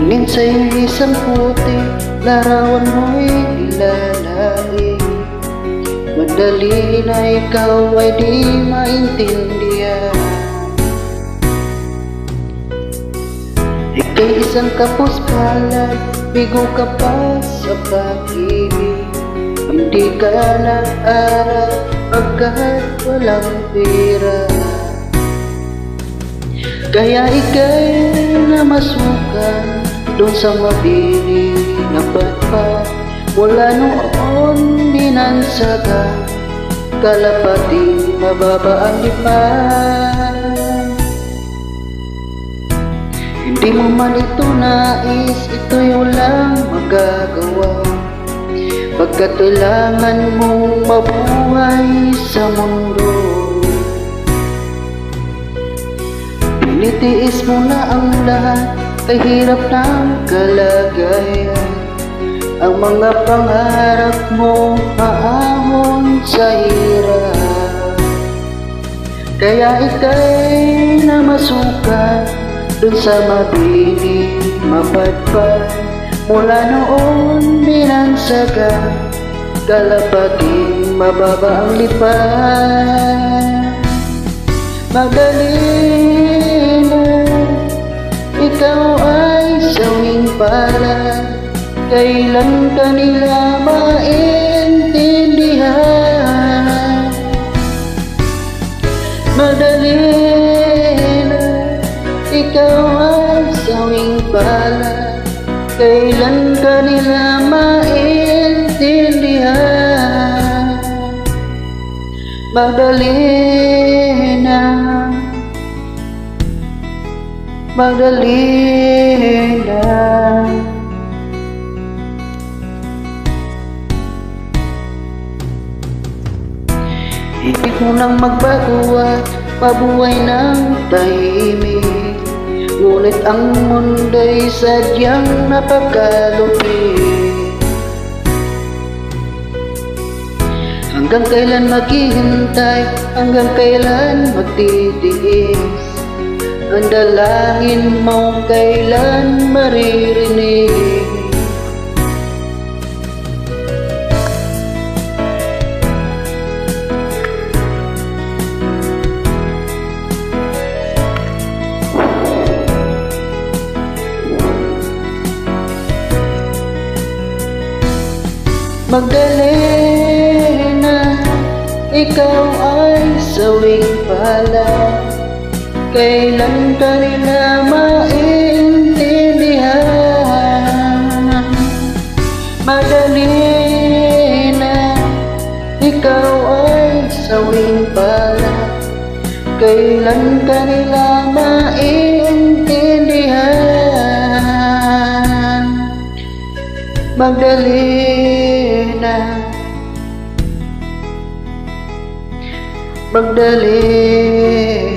Tingin sa'yo'y isang puti, larawan mo'y nilalait. Madali na ikaw ay di maintindihan. Ika'y isang kapos palad, bigo ka pa sa pag-ibig. Hindi ka nag-aral pagkat walang pera. Kaya ika'y namasukan doon sa mabili na patpat. Mula noon binansaga, kalapati mababa ang lipan. Hindi mo man ito nais, ito'y walang magagawa, pagkat kailangan mong mabuhay sa mundo. Pinitiis mo na ang lahat, ay hirap ng kalagayan. Ang mga pangarap mo maahon sa hirap. Kaya ika'y namasukan dun sa mabili mapadpad. Mula noon binansaga, kalapati mababa ang lipan. Madali na ikaw ay sawing palad, kailan ka nila maintindihan? Madali na ikaw ay sawing palad, kailan ka nila maintindihan? Madali na, madali na. Ibig mo nang magbago at mabuhay ng tahimik, ngunit ang mundo'y sadyang napakalupit. Hanggang kailan maghihintay, hanggang kailan magtitiis? Ang dalangin mo kailan maririnig? Magdali na ikaw ay sawing palad, kailan ka nila maintindihan? Madali na ikaw ay sawing palad, kailan ka nila maintindihan? Magdali na, magdali